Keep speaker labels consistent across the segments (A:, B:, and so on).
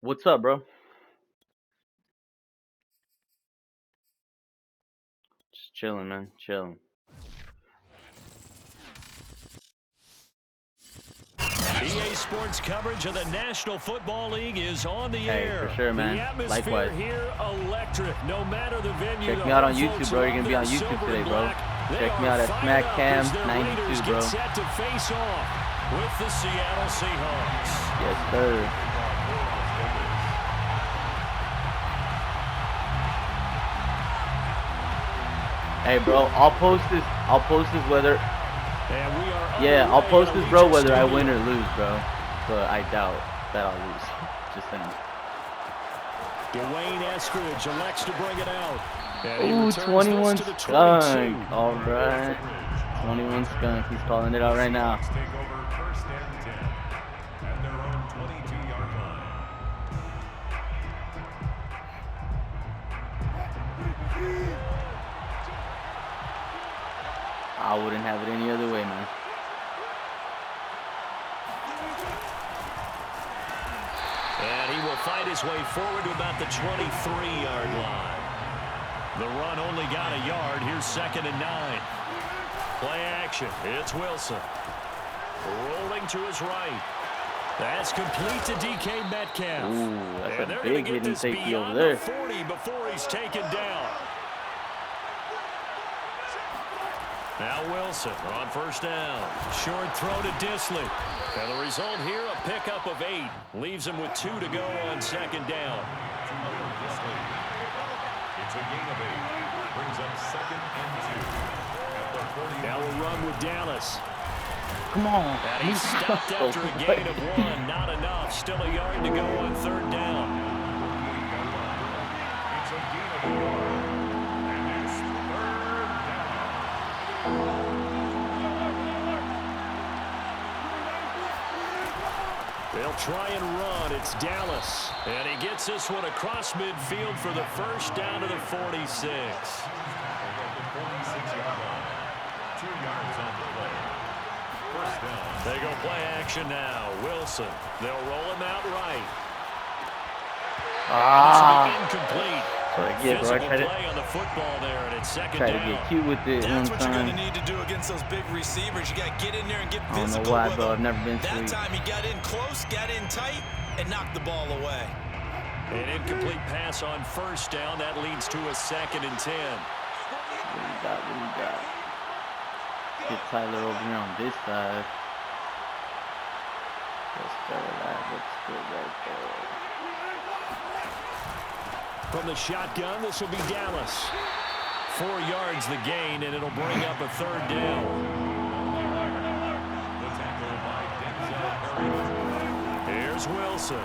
A: What's up, bro? Just chilling, man. Chilling.
B: EA Sports coverage of the National Football League is on the air.
A: For sure, man.
B: The atmosphere
A: Likewise.
B: here electric. No matter the venue.
A: Check me out on YouTube, bro. You're gonna be on YouTube today, bro. Check me out at SmackCam92, bro.
B: Get set to face off with the Seattle Seahawks.
A: Yes, sir. Hey, bro. I'll post this whether. Yeah, I'll post this, bro, whether I win or lose, bro. But I doubt that I'll lose. Just saying.
B: Dwayne Eskridge elects to bring it out.
A: Ooh, 21 skunk. All right. 21 skunk. He's calling it out right now. I wouldn't have it any other way, man.
B: And he will fight his way forward to about the 23-yard line. The run only got a yard. Here's 2nd and 9. Play action. It's Wilson. Rolling to his right. That's complete to DK Metcalf.
A: Ooh, that's a big hidden safety over there.
B: 40 before he's taken down. Now Wilson on 1st down. Short throw to Disley. And the result here, a pickup of 8. Leaves him with 2 to go on 2nd down.
C: It's a gain of 8. Brings up 2nd and 2.
B: Now we'll run with Dallas.
A: Come on.
B: And he's stopped after a gain of 1. Not enough. Still a yard to go on 3rd down.
C: It's a gain of 1. And it's 3rd down.
B: They'll try and run. It's Dallas. And he gets this one across midfield for the 1st down to the 46.
C: 46-yard line. 2 yards on the play. 1st down.
B: They go play action now. Wilson. They'll roll him out right. Incomplete.
A: So I get, bro. I try
B: play on the football there, and it's 2nd
A: to
B: down.
A: get cute with it.
D: That's what you're going to need to do against those big receivers. You got to get in there and get physical.
A: I don't know why,
D: with
A: bro.
D: them.
A: I've never been
D: That
A: sweet.
D: time he got in close, got in tight, and knocked the ball away.
B: An incomplete pass on 1st down. That leads to a 2nd and 10.
A: What do you got? What do you got? Get Tyler over here on this side. Let's go with that. Looks good right there.
B: From the shotgun, this will be Dallas. 4 yards the gain, and it'll bring up a 3rd down.
C: The tackle by Denzel Perry.
B: Here's Wilson.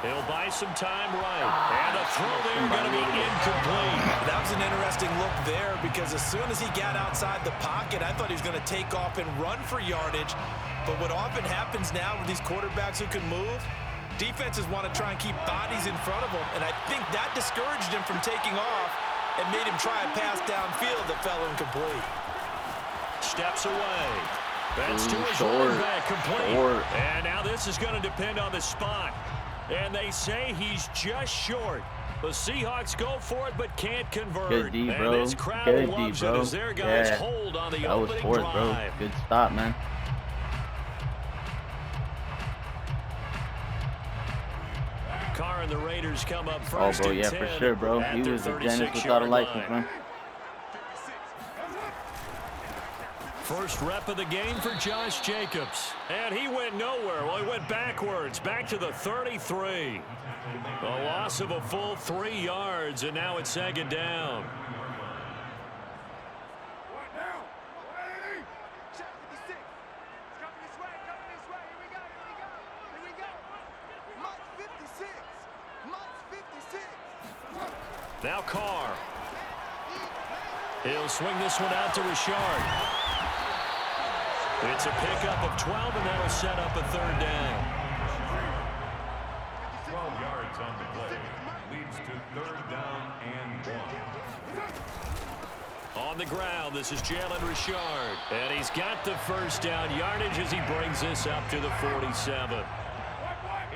B: He'll buy some time right. And the throw there going to be incomplete.
D: That was an interesting look there because as soon as he got outside the pocket, I thought he was going to take off and run for yardage. But what often happens now with these quarterbacks who can move, defenses want to try and keep bodies in front of them, and I think that discouraged him from taking off and made him try a pass downfield that fell incomplete.
B: Steps away. That's to his running back, complete. And now this is going to depend on the spot. And they say he's just short. The Seahawks go for it, but can't convert.
A: Good D, bro.
B: And this crowd
A: Good
B: loves
A: D, bro.
B: it as their guys
A: Yeah.
B: hold on the
A: That was
B: opening
A: fourth, bro.
B: drive.
A: Good stop, man.
B: Carr and the Raiders come up
A: Oh,
B: first.
A: bro, yeah, for sure, bro. He was a dentist without a license, man.
B: First rep of the game for Josh Jacobs. And he went nowhere. Well, he went backwards, back to the 33. A loss of a full 3 yards, and now it's 2nd down. Now Carr. He'll swing this one out to Richard. It's a pickup of 12, and that'll set up a 3rd down.
C: 12 yards on the play. Leads to 3rd down and 1.
B: On the ground, this is Jalen Richard. And he's got the 1st down yardage as he brings this up to the 47.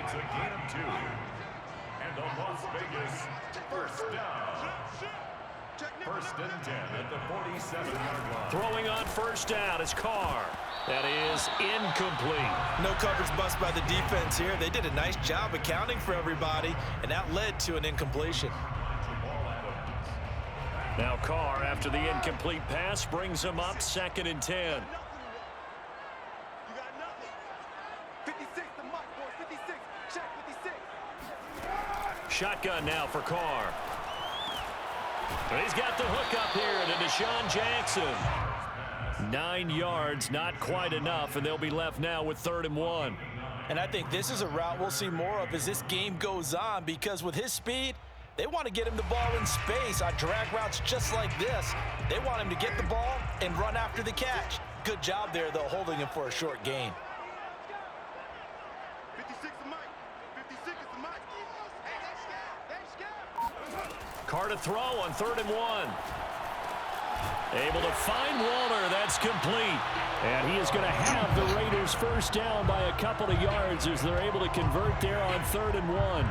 C: It's a gain of 2. And the Las Vegas first down. First and 10 at the 47-yard line.
B: Throwing on first down is Carr. That is incomplete.
D: No coverage bust by the defense here. They did a nice job accounting for everybody, and that led to an incompletion.
B: Now Carr, after the incomplete pass, brings him up 2nd and 10. Shotgun now for Carr. He's got the hook up here to Deshaun Jackson. 9 yards, not quite enough, and they'll be left now with 3rd and 1.
D: And I think this is a route we'll see more of as this game goes on, because with his speed, they want to get him the ball in space on drag routes just like this. They want him to get the ball and run after the catch. Good job there, though, holding him for a short gain.
E: 56 is Mike. 56 is Mike. Hey,
B: Carr to throw on 3rd and 1. Able to find Waller. That's complete. And he is going to have the Raiders first down by a couple of yards as they're able to convert there on 3rd and 1.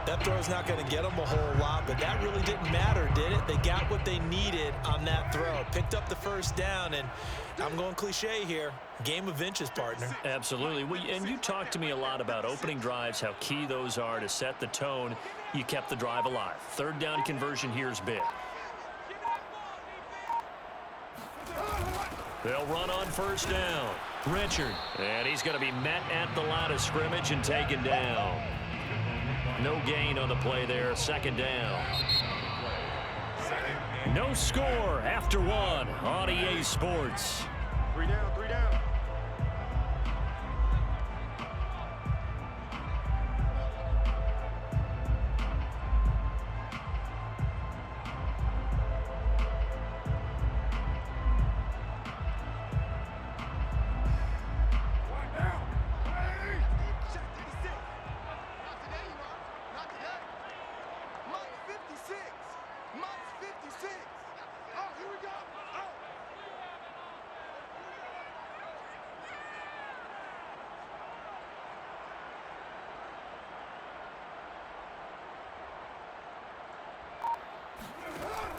D: That throw's not going to get them a whole lot, but that really didn't matter, did it? They got what they needed on that throw. Picked up the first down, and I'm going cliche here. Game of inches, partner.
B: Absolutely. And you talked to me a lot about opening drives, how key those are to set the tone. You kept the drive alive. 3rd down conversion here is big. They'll run on first down. Richard. And he's going to be met at the line of scrimmage and taken down. No gain on the play there. 2nd down. No score after 1 on EA Sports.
E: 3 down, 3 down.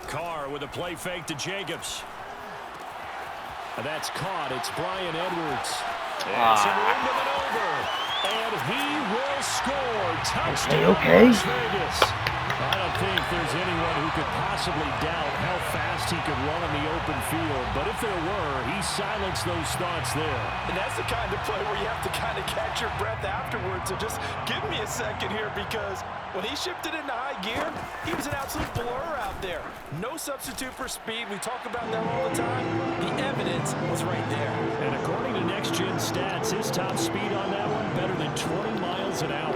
B: Carr with a play fake to Jacobs. And that's caught. It's Brian Edwards. It's an end of it over. And he will score. Touchdown, Las Vegas. I don't think there's anyone who could possibly doubt how fast he could run on the open field. But if there were, he silenced those thoughts there.
D: And that's the kind of play where you have to kind of catch your breath afterwards. So just give me a second here, because when he shifted into high gear, he was an absolute blur out there. No substitute for speed. We talk about that all the time. The evidence was right there.
B: And according to Next Gen Stats, his top speed on that one better than 20 miles an hour.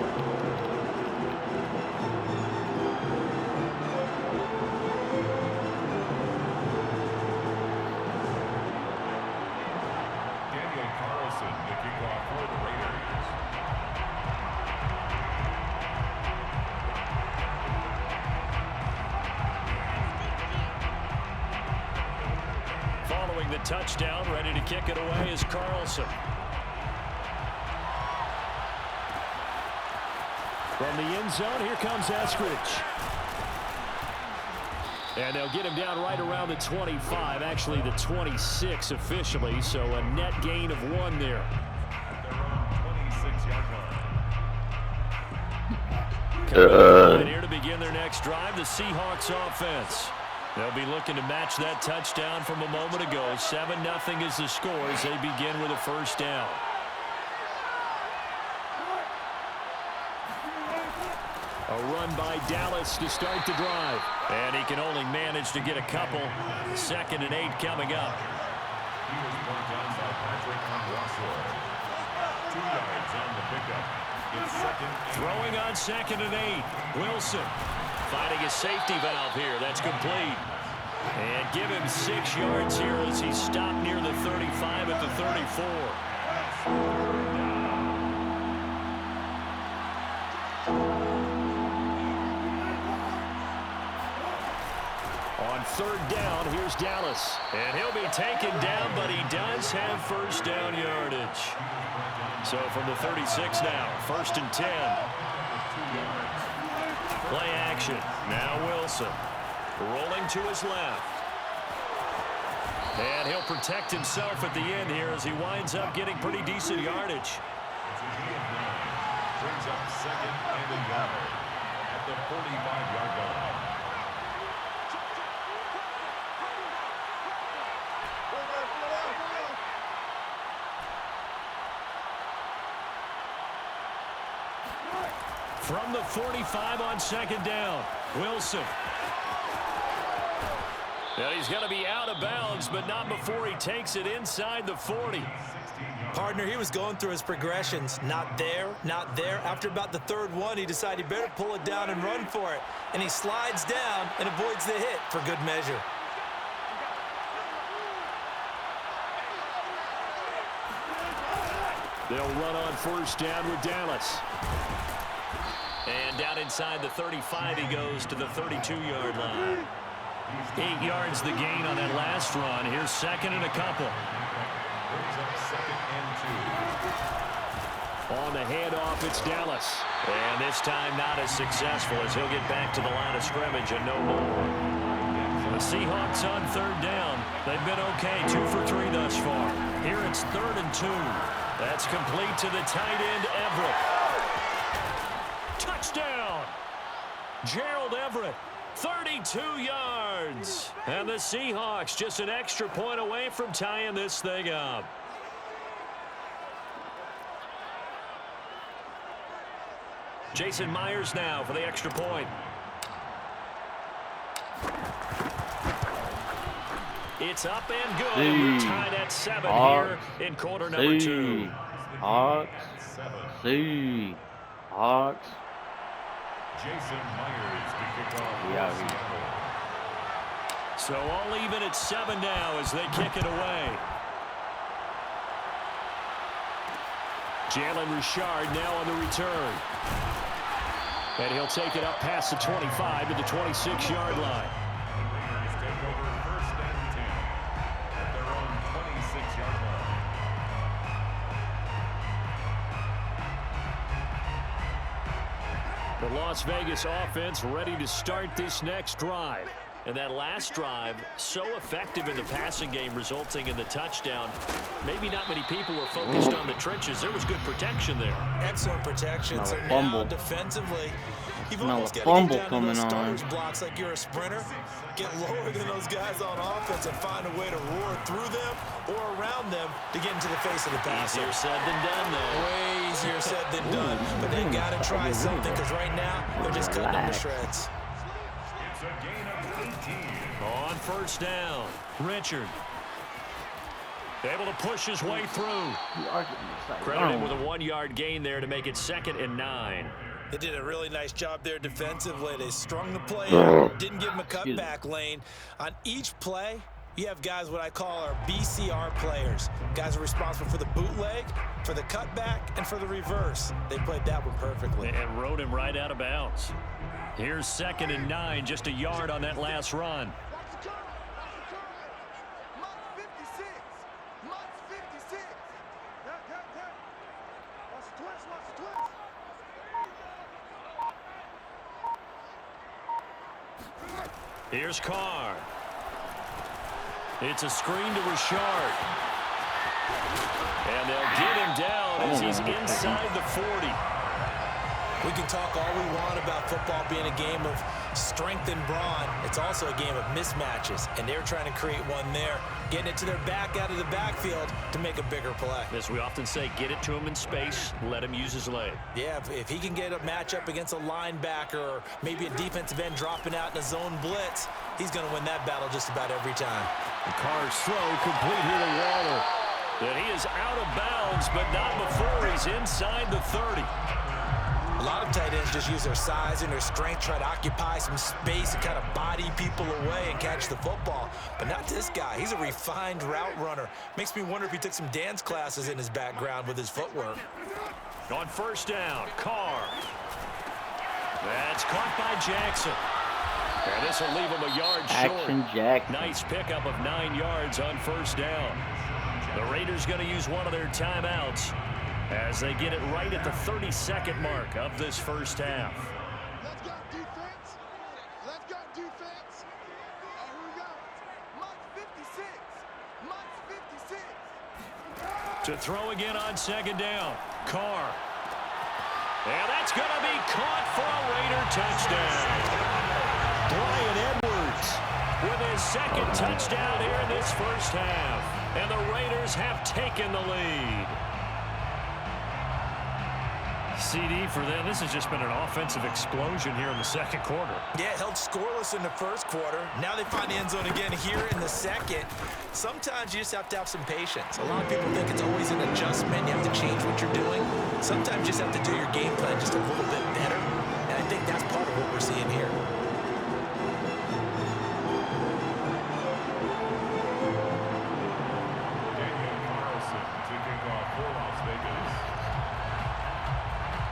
C: The kickoff for the Raiders.
B: Following the touchdown, ready to kick it away is Carlson. From the end zone, here comes Eskridge. And they'll get him down right around the 25, actually the 26 officially, so a net gain of 1 there.
C: They're on 26-yard line.
B: Coming here to begin their next drive, the Seahawks offense. They'll be looking to match that touchdown from a moment ago. 7-0 is the score as they begin with a first down. A run by Dallas to start the drive. And he can only manage to get a couple. 2nd and 8 coming up.
C: He was brought down by Patrick Russell. 2 yards on the pickup. It's 2nd.
B: Throwing on 2nd and 8. Wilson finding a safety valve here. That's complete. And give him 6 yards here as he stopped near the 35 at the 34. On 3rd down, here's Dallas. And he'll be taken down, but he does have first down yardage. So from the 36 now, 1st and 10. Play action. Now Wilson. Rolling to his left. And he'll protect himself at the end here as he winds up getting pretty decent yardage.
C: It's a gain of 9. Brings up second and a yard at the 45-yard line.
B: From the 45 on second down, Wilson. And he's going to be out of bounds, but not before he takes it inside the 40.
D: Partner, he was going through his progressions. Not there, not there. After about the third one, he decided he better pull it down and run for it. And he slides down and avoids the hit for good measure.
B: They'll run on first down with Dallas. And down inside the 35, he goes to the 32-yard line. 8 yards the gain on that last run. Here's second and a couple.
C: Brings up second and 2.
B: On the handoff, it's Dallas. And this time not as successful as he'll get back to the line of scrimmage and no more. The Seahawks on third down. They've been okay, 2 for 3 thus far. Here it's 3rd and 2. That's complete to the tight end, Everett. Touchdown! Gerald Everett, 32 yards. And the Seahawks just an extra point away from tying this thing up. Jason Myers now for the extra point. It's up and good. And we're tied at 7 here in quarter number 2.
A: Hawks.
C: Jason Myers to kick off.
B: So all even at 7 now as they kick it away. Jalen Richard now on the return. And he'll take it up past the 25 to the 26-yard line.
C: The Raiders take over 1st and 10 at their own 26-yard line.
B: The Las Vegas offense ready to start this next drive. And that last drive, so effective in the passing game, resulting in the touchdown. Maybe not many people were focused on the trenches. There was good protection there.
D: Excellent protection. So now defensively, you've almost got to get down to those starters blocks like you're a sprinter. Get lower than those guys on offense and find a way to roar through them or around them to get into the face of the passer.
B: Easier said than done, though.
D: Way easier said than done. But they got to try something because right now they're just cutting them to shreds.
C: It's a gain of 18.
B: On first down, Richard. Able to push his way through. Credited with a 1-yard gain there to make it 2nd and 9.
D: They did a really nice job there defensively. They strung the play out, didn't give him a cutback lane. On each play, you have guys what I call our BCR players. Guys are responsible for the bootleg, for the cutback, and for the reverse. They played that one perfectly.
B: And rode him right out of bounds. Here's 2nd and 9, just a yard on that last run. Here's Carr. It's a screen to Richard. And they'll get him down as he's inside the 40.
D: We can talk all we want about football being a game of strength and brawn. It's also a game of mismatches, and they're trying to create one there, getting it to their back out of the backfield to make a bigger play.
B: As we often say, get it to him in space, let him use his leg.
D: Yeah, if he can get a matchup against a linebacker or maybe a defensive end dropping out in a zone blitz, he's going to win that battle just about every time.
B: The Carr's throw complete here to Waller. And he is out of bounds, but not before he's inside the 30.
D: A lot of tight ends just use their size and their strength, try to occupy some space and kind of body people away and catch the football. But not this guy. He's a refined route runner. Makes me wonder if he took some dance classes in his background with his footwork.
B: On first down, Carr. That's caught by Jackson. And this will leave him a yard short.
A: Jackson.
B: Nice pickup of 9 yards on first down. The Raiders going to use one of their timeouts as they get it right at the 32nd mark of this first half.
E: Let's go, defense.
B: To throw again on second down. Carr. And that's going to be caught for a Raider touchdown. Bryan Edwards with his second touchdown here in this first half. And the Raiders have taken the lead. CD for them. This has just been an offensive explosion here in the second quarter.
D: Yeah, held scoreless in the first quarter. Now they find the end zone again here in the second. Sometimes you just have to have some patience. A lot of people think it's always an adjustment. You have to change what you're doing. Sometimes you just have to do your game plan just a little bit better. And I think that's part of what we're seeing here.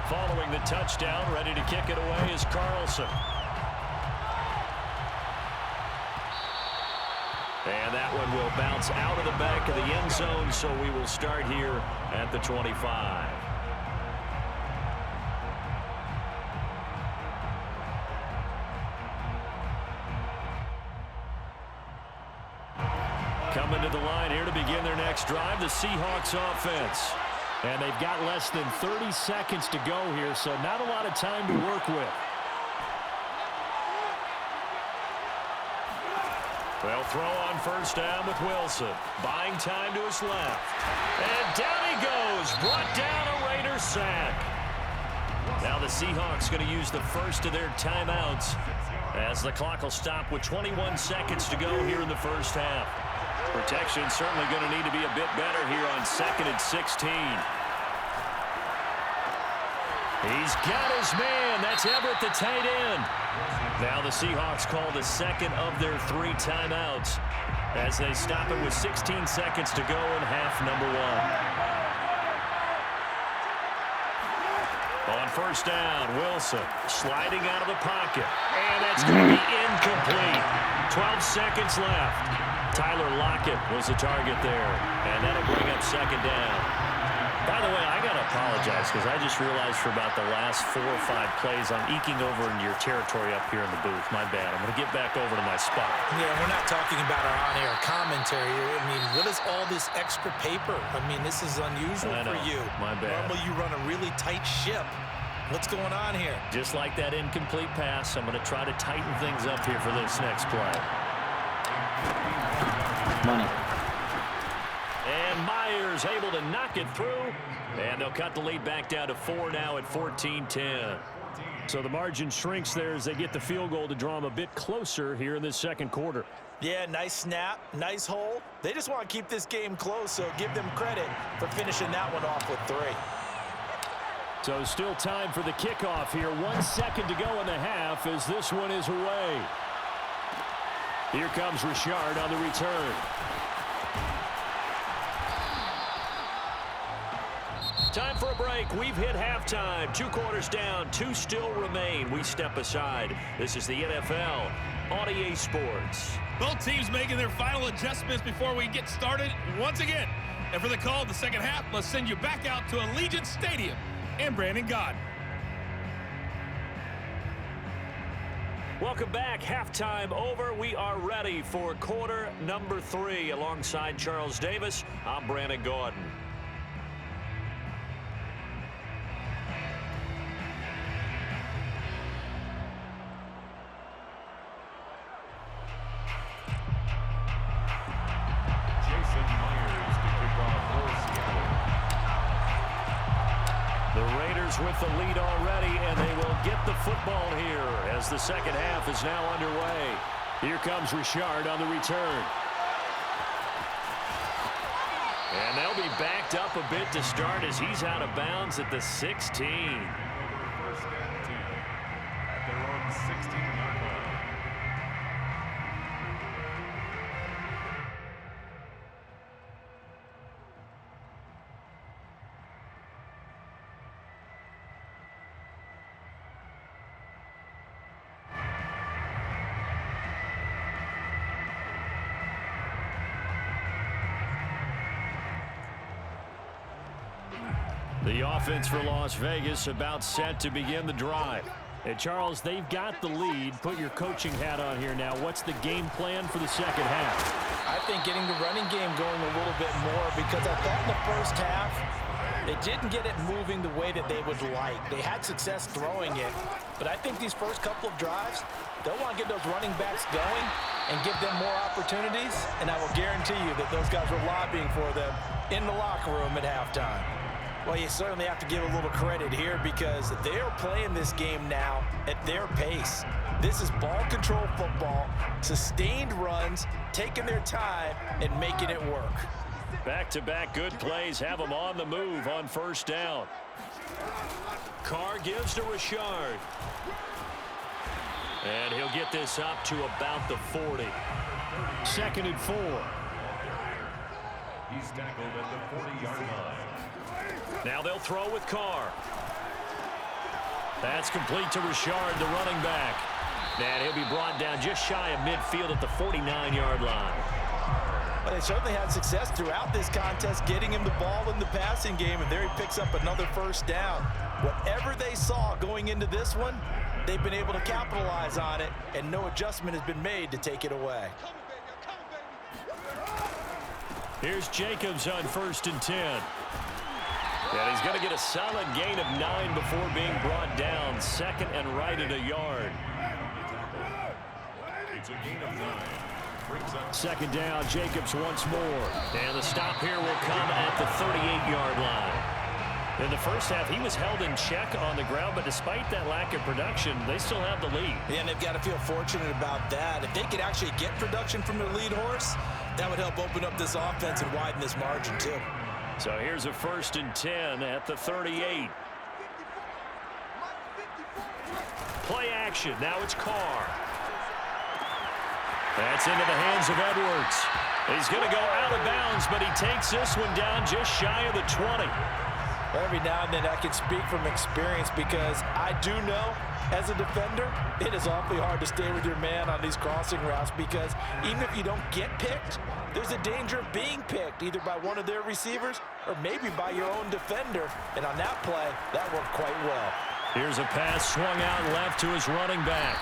B: Following the touchdown, ready to kick it away is Carlson. And that one will bounce out of the back of the end zone, so we will start here at the 25. Coming to the line here to begin their next drive, the Seahawks offense. And they've got less than 30 seconds to go here, so not a lot of time to work with. They'll throw on first down with Wilson. Buying time to his left. And down he goes. Brought down a Raider sack. Now the Seahawks going to use the first of their timeouts as the clock will stop with 21 seconds to go here in the first half. Protection certainly going to need to be a bit better here on 2nd and 16. He's got his man. That's Everett, the tight end. Now the Seahawks call the second of their 3 timeouts as they stop it with 16 seconds to go in half number 1. On first down, Wilson sliding out of the pocket. And that's going to be incomplete. 12 seconds left. Tyler Lockett was the target there, and that'll bring up second down. By the way, I got to apologize because I just realized for about the last 4 or 5 plays, I'm eking over into your territory up here in the booth. My bad. I'm going to get back over to my spot.
D: Yeah, we're not talking about our on-air commentary. I mean, what is all this extra paper? I mean, this is unusual for you.
B: My bad.
D: Normally, you run a really tight ship. What's going on here?
B: Just like that incomplete pass, I'm going to try to tighten things up here for this next play.
A: Money.
B: And Myers able to knock it through. And they'll cut the lead back down to 4 now at 14-10. So the margin shrinks there as they get the field goal to draw them a bit closer here in this second quarter.
D: Yeah, nice snap, nice hole. They just want to keep this game close, so give them credit for finishing that one off with 3.
B: So still time for the kickoff here. 1 second to go in the half as this one is away. Here comes Richard on the return. Time for a break. We've hit halftime. 2 quarters down. 2 still remain. We step aside. This is the NFL on EA Sports.
F: Both teams making their final adjustments before we get started once again. And for the call of the second half, let's send you back out to Allegiant Stadium and Brandon Gaudin.
B: Welcome back. Halftime over. We are ready for quarter number 3. Alongside Charles Davis, I'm Brandon Gaudin. With the lead already, and they will get the football here as the second half is now underway. Here comes Richard on the return. And they'll be backed up a bit to start as he's out of bounds at the 16.
C: First and 10 at their own 16-yard line.
B: The offense for Las Vegas about set to begin the drive. And Charles, they've got the lead. Put your coaching hat on here now. What's the game plan for the second half?
D: I think getting the running game going a little bit more, because I thought in the first half they didn't get it moving the way that they would like. They had success throwing it, but I think these first couple of drives, they'll want to get those running backs going and give them more opportunities, and I will guarantee you that those guys were lobbying for them in the locker room at halftime. Well, you certainly have to give a little credit here because they're playing this game now at their pace. This is ball control football, sustained runs, taking their time and making it work.
B: Back-to-back good plays have them on the move on first down. Carr gives to Richard. And he'll get this up to about the 40. 2nd and 4.
C: He's tackled at the 40-yard line.
B: Now they'll throw with Carr. That's complete to Richard, the running back. And he'll be brought down just shy of midfield at the 49-yard line.
D: Well, they certainly had success throughout this contest getting him the ball in the passing game, and there he picks up another first down. Whatever they saw going into this one, they've been able to capitalize on it, and no adjustment has been made to take it away.
B: Here's Jacobs on 1st and 10. And he's going to get a solid gain of 9 before being brought down. 2nd and right at a yard.
C: It's a gain of 9.
B: 2nd down, Jacobs once more. And the stop here will come at the 38-yard line. In the first half, he was held in check on the ground, but despite that lack of production, they still have the lead.
D: Yeah, and they've got to feel fortunate about that. If they could actually get production from their lead horse, that would help open up this offense and widen this margin, too.
B: So here's a 1st and 10 at the 38. Play action. Now it's Carr. That's into the hands of Edwards. He's going to go out of bounds, but he takes this one down just shy of the 20.
D: Every now and then I can speak from experience because I do know as a defender, it is awfully hard to stay with your man on these crossing routes because even if you don't get picked, there's a danger of being picked either by one of their receivers or maybe by your own defender. And on that play, that worked quite well.
B: Here's a pass swung out left to his running back.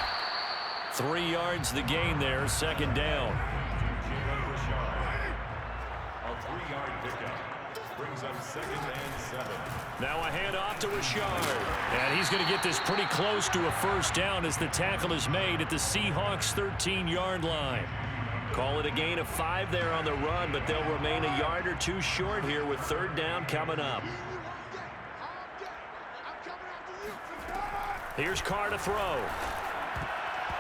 B: 3 yards the gain there, 2nd down.
C: A 3-yard pickup brings up 2nd and 7.
B: Now a handoff to Richard. And he's going to get this pretty close to a first down as the tackle is made at the Seahawks' 13-yard line. Call it a gain of 5 there on the run, but they'll remain a yard or 2 short here with 3rd down coming up. Here's Carr to throw.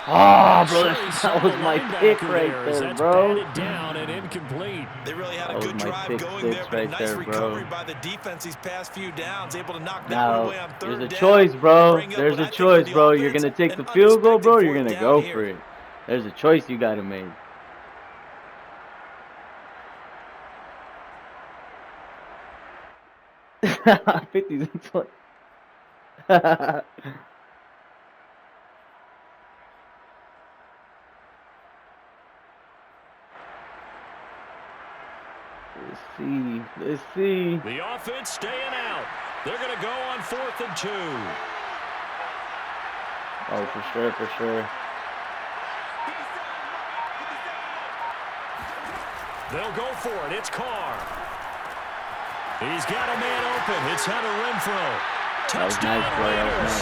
A: Oh, bro, that was my pick right there, bro.
B: Batted down and incomplete.
D: They really had a good drive going there, but a nice recovery by the defense these past few downs, able to knock that one away on 3rd down.
A: There's a choice, bro. There's a choice, bro. You're going to take the field goal, bro. You're going to go for it. There's a choice you got to make. '50s and 20. Let's see.
B: The offense staying out. They're going to go on 4th and 2.
A: Oh, for sure, for sure.
B: They'll go for it. It's Carr. He's got a man open. It's Hunter Renfrow. Touchdown, Raiders.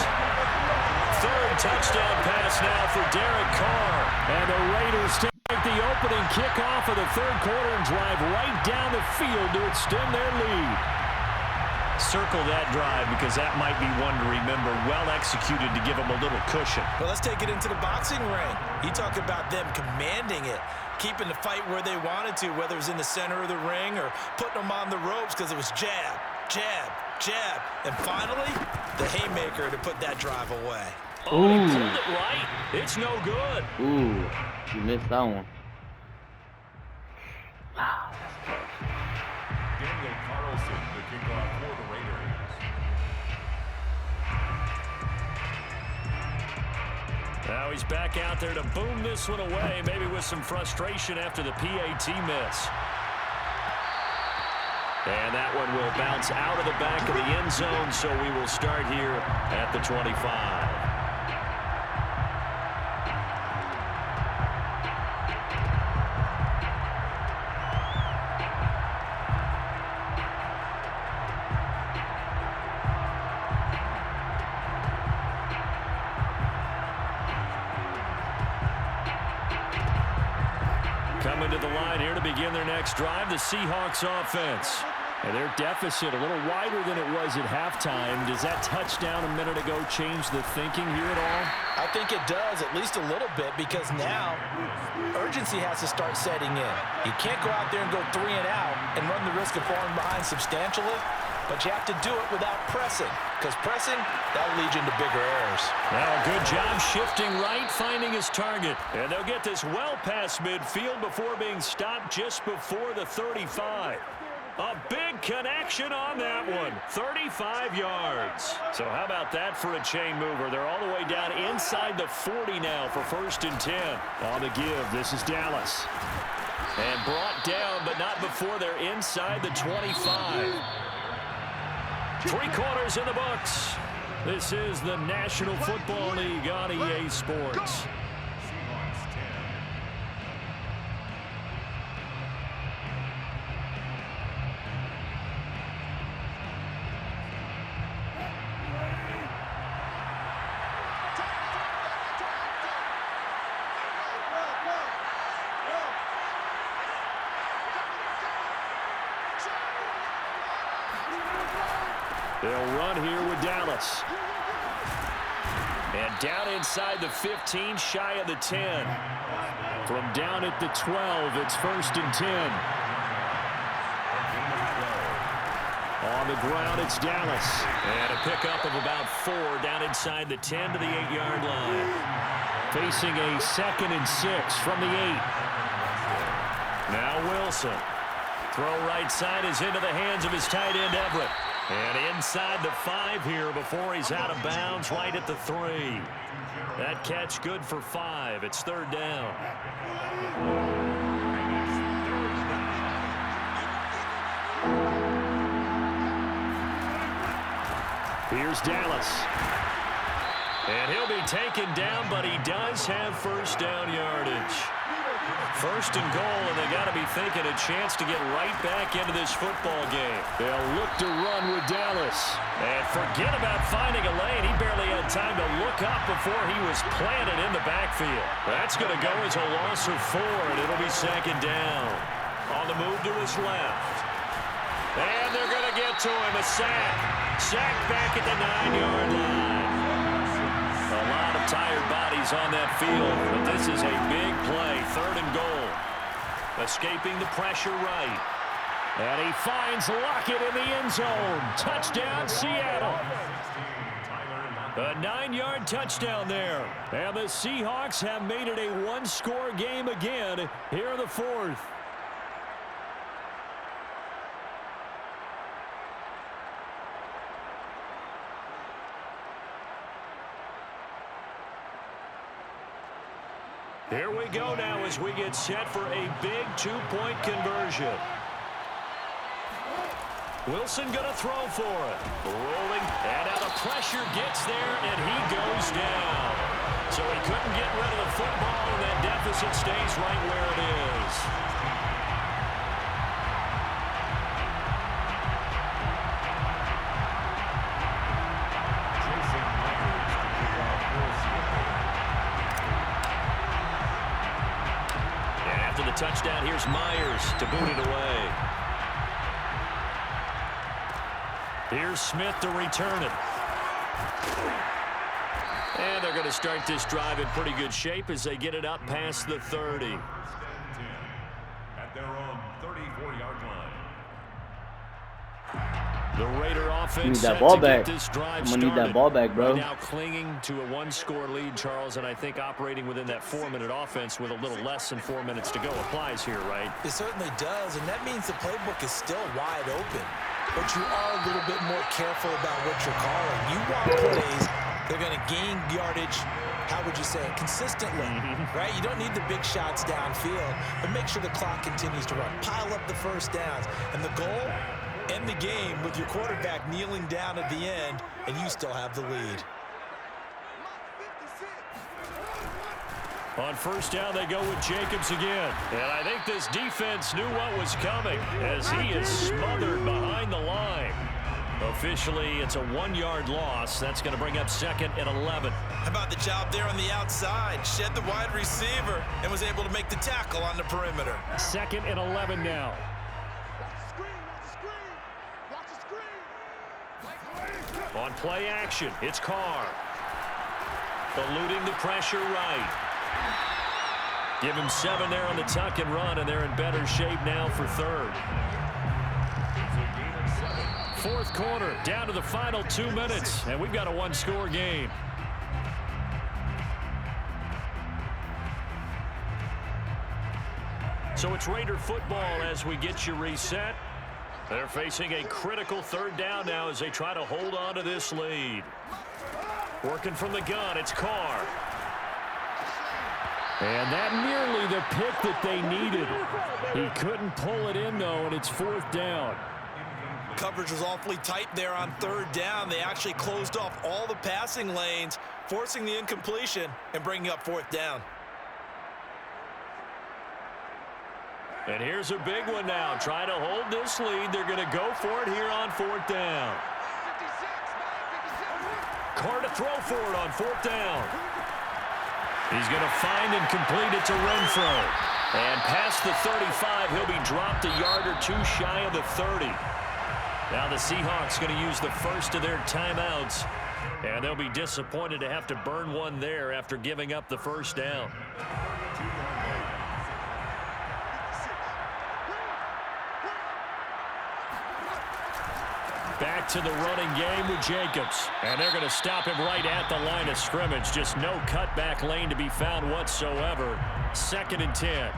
B: 3rd touchdown pass now for Derek Carr. And the Raiders take the opening kickoff of the 3rd quarter and drive right down the field to extend their lead. Circle that drive because that might be one to remember. Well executed to give them a little cushion.
D: Well, let's take it into the boxing ring. You talk about them commanding it, keeping the fight where they wanted to, whether it was in the center of the ring or putting them on the ropes because it was jab, jab, jab. And finally, the haymaker to put that drive away.
B: Oh, he pulled it right. It's no good.
A: Ooh, you missed that one. Wow, that's tough.
C: Daniel Carlson, the kickoff for the Raiders.
B: Now he's back out there to boom this one away, maybe with some frustration after the PAT miss. And that one will bounce out of the back of the end zone, so we will start here at the 25. to the line here to begin their next drive, the Seahawks offense. And their deficit a little wider than it was at halftime. Does that touchdown a minute ago change the thinking here at all?
D: I think it does, at least a little bit, because now urgency has to start setting in. You can't go out there and go 3 and out and run the risk of falling behind substantially, but you have to do it without pressing, because pressing, that'll lead you into bigger errors.
B: Now a good job shifting right, finding his target. And they'll get this well past midfield before being stopped just before the 35. A big connection on that one. 35 yards. So how about that for a chain mover? They're all the way down inside the 40 now for 1st and 10. On the give, this is Dallas. And brought down, but not before they're inside the 25. 3 quarters in the books. This is the National Football League on EA Sports. They'll run here with Dallas. And down inside the 15, shy of the 10. From down at the 12, it's 1st and 10. On the ground, it's Dallas. And a pickup of about 4 down inside the 10 to the 8-yard line. Facing a 2nd and 6 from the 8. Now Wilson. Throw right side is into the hands of his tight end, Everett. And inside the 5 here before he's out of bounds right at the 3. That catch good for 5. It's 3rd down. Here's Dallas. And he'll be taken down, but he does have 1st down yardage. 1st and goal, and they got to be thinking a chance to get right back into this football game. They'll look to run with Dallas. And forget about finding a lane. He barely had time to look up before he was planted in the backfield. That's going to go as a loss of 4, and it'll be 2nd down. On the move to his left. And they're going to get to him. A sack. Sack back at the 9-yard line. A lot of tired bodies on that field, but this is a big play. 3rd and goal. Escaping the pressure right. And he finds Lockett in the end zone. Touchdown, Seattle. A 9-yard touchdown there. And the Seahawks have made it a 1-score game again here in the 4th. Here we go now as we get set for a big 2-point conversion. Wilson going to throw for it. Rolling, and now the pressure gets there, and he goes down. So he couldn't get rid of the football, and that deficit stays right where it is. Touchdown, here's Myers to boot it away. Here's Smith to return it. And they're going to start this drive in pretty good shape as they get it up past the 30.
C: At their own 34-yard line.
B: The Raider offense
A: that ball back.
B: This drive
A: I'm gonna need that ball back, bro.
B: Right now clinging to a 1-score lead, Charles, and I think operating within that 4-minute offense with a little less than 4 minutes to go applies here, right?
D: It certainly does, and that means the playbook is still wide open. But you are a little bit more careful about what you're calling. You want plays that are going to gain yardage, how would you say it, consistently, right? You don't need the big shots downfield, but make sure the clock continues to run. Pile up the 1st downs, and the goal, end the game with your quarterback kneeling down at the end, and you still have the lead.
B: On 1st down, they go with Jacobs again. And I think this defense knew what was coming as he is smothered behind the line. A Officially, it's a 1-yard loss. That's going to bring up 2nd and 11.
D: How about the job there on the outside? Shed the wide receiver and was able to make the tackle on the perimeter.
B: 2nd and 11 now. On play action, it's Carr. Eluding the pressure right. Give him 7 there on the tuck and run, and they're in better shape now for 3rd. 4th quarter, down to the final 2 minutes, and we've got a 1-score game. So it's Raider football as we get you reset. They're facing a critical 3rd down now as they try to hold on to this lead. Working from the gun, it's Carr. And that nearly the pick that they needed. He couldn't pull it in, though, and it's 4th down.
D: Coverage was awfully tight there on 3rd down. They actually closed off all the passing lanes, forcing the incompletion and bringing up 4th down.
B: And here's a big one now. Trying to hold this lead. They're going to go for it here on 4th down. Carr to throw for it on 4th down. He's going to find and complete it to Renfro. And past the 35, he'll be dropped a yard or 2 shy of the 30. Now the Seahawks going to use the first of their timeouts. And they'll be disappointed to have to burn one there after giving up the 1st down. Back to the running game with Jacobs. And they're going to stop him right at the line of scrimmage. Just no cutback lane to be found whatsoever. 2nd and 10.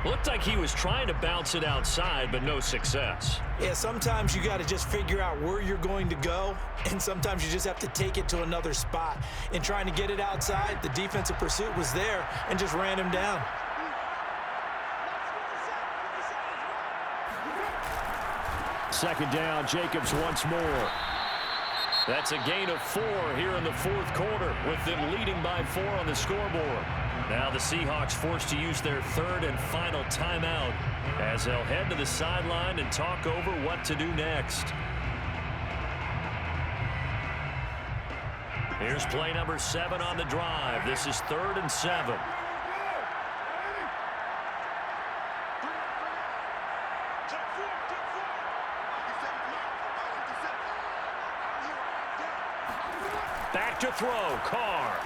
B: Looked like he was trying to bounce it outside, but no success.
D: Yeah, sometimes you got to just figure out where you're going to go, and sometimes you just have to take it to another spot. In trying to get it outside, the defensive pursuit was there and just ran him down.
B: Second down, Jacobs once more. That's a gain of 4 here in the 4th quarter, with them leading by 4 on the scoreboard. Now the Seahawks forced to use their 3rd and final timeout as they'll head to the sideline and talk over what to do next. Here's play number 7 on the drive. This is 3rd and 7. Back to throw, Carr.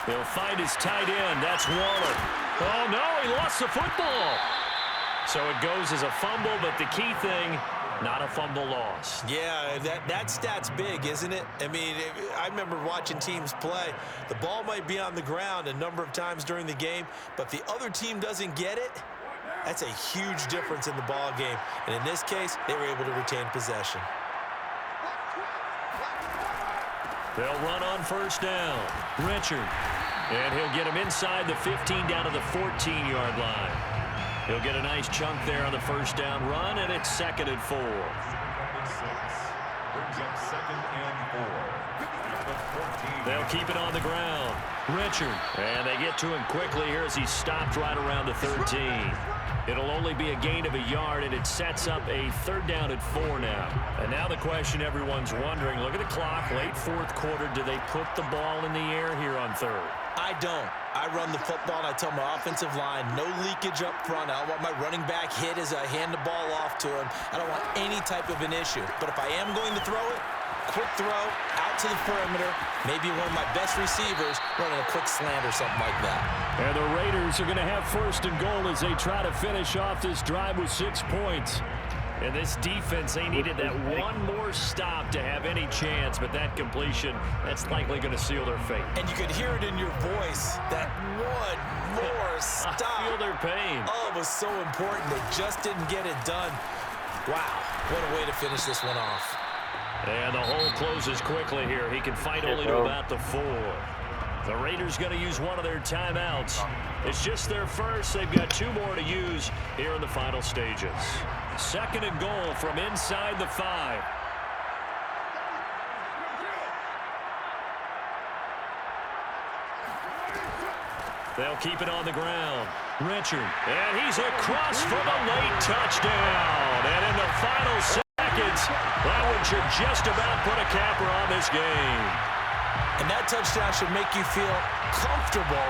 B: He'll find his tight end. That's Waller. Oh, no, he lost the football. So it goes as a fumble, but the key thing, not a fumble loss.
D: Yeah, that stat's big, isn't it? I mean, I remember watching teams play. The ball might be on the ground a number of times during the game, but if the other team doesn't get it, that's a huge difference in the ball game. And in this case, they were able to retain possession.
B: They'll run on 1st down. Richard. And he'll get him inside the 15 down to the 14-yard line. He'll get a nice chunk there on the 1st down run, and it's 2nd and 4.
C: Brings up 2nd and 4.
B: They'll keep it on the ground. Richard. And they get to him quickly here as he's stopped right around the 13. It'll only be a gain of a yard, and it sets up a 3rd down and 4 now. And now the question everyone's wondering, look at the clock, late 4th quarter. Do they put the ball in the air here on 3rd?
D: I don't. I run the football, and I tell my offensive line, no leakage up front. I don't want my running back hit as I hand the ball off to him. I don't want any type of an issue. But if I am going to throw it, quick throw, out to the perimeter, maybe one of my best receivers running a quick slant or something like that.
B: And the Raiders are going to have 1st and goal as they try to finish off this drive with 6 points. And this defense, they needed that one more stop to have any chance, but that completion, that's likely going to seal their fate.
D: And you could hear it in your voice, that one more stop.
B: I feel their pain.
D: Oh, it was so important. They just didn't get it done. Wow, what a way to finish this one off.
B: And the hole closes quickly here. He can fight only to about the 4. The Raiders going to use one of their timeouts. It's just their first. They've got 2 more to use here in the final stages. 2nd and goal from inside the 5. They'll keep it on the ground. Richard. And he's across for the late touchdown. And in the final seconds, seconds. That one should just about put a capper on this game.
D: And that touchdown should make you feel comfortable.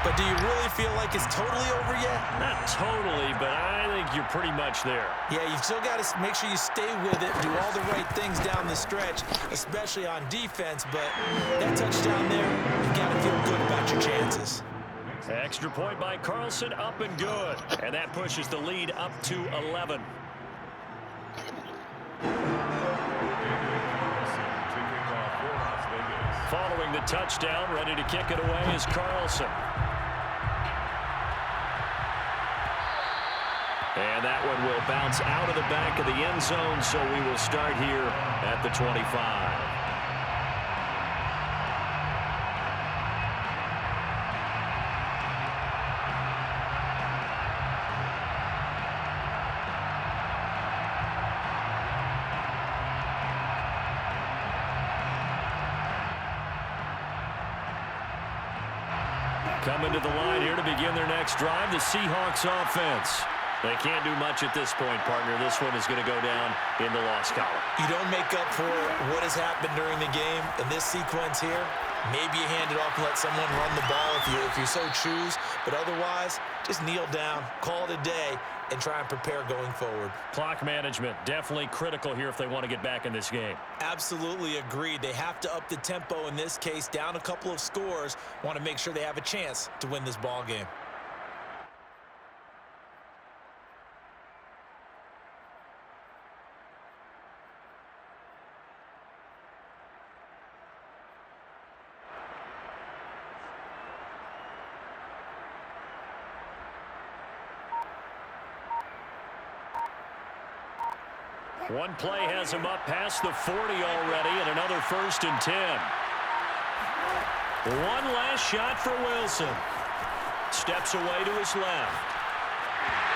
D: But do you really feel like it's totally over yet?
B: Not totally, but I think you're pretty much there.
D: Yeah, you've still got to make sure you stay with it, do all the right things down the stretch, especially on defense. But that touchdown there, you've got to feel good about your chances.
B: Extra point by Carlson, up and good. And that pushes the lead up to 11. Following the touchdown, ready to kick it away is Carlson. And that one will bounce out of the back of the end zone, so we will start here at the 25. Coming to the line here to begin their next drive, the Seahawks offense. They can't do much at this point, partner. This one is going to go down in the loss column.
D: You don't make up for what has happened during the game in this sequence here. Maybe you hand it off and let someone run the ball if you so choose. But otherwise, just kneel down, call it a day, and try and prepare going forward.
B: Clock management, definitely critical here if they want to get back in this game.
D: Absolutely agreed. They have to up the tempo in this case, down a couple of scores. Want to make sure they have a chance to win this ball game.
B: One play has him up past the 40 already, and another 1st and 10. One last shot for Wilson. Steps away to his left.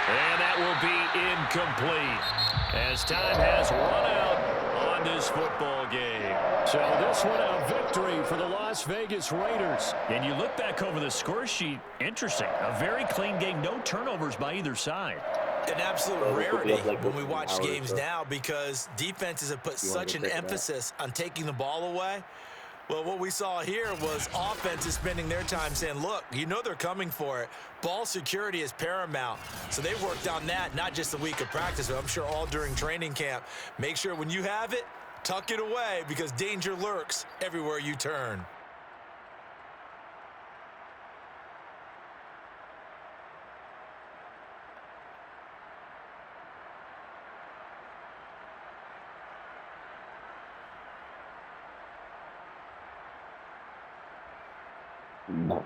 B: And that will be incomplete as time has run out on this football game. So this one a victory for the Las Vegas Raiders. And you look back over the score sheet, interesting. A very clean game, no turnovers by either side.
D: An absolute rarity when we watch games now because defenses have put such an emphasis on taking the ball away. Well, what we saw here was offenses spending their time saying, look, you know they're coming for it. Ball security is paramount. So they worked on that, not just a week of practice, but I'm sure all during training camp. Make sure when you have it, tuck it away because danger lurks everywhere you turn.
G: No.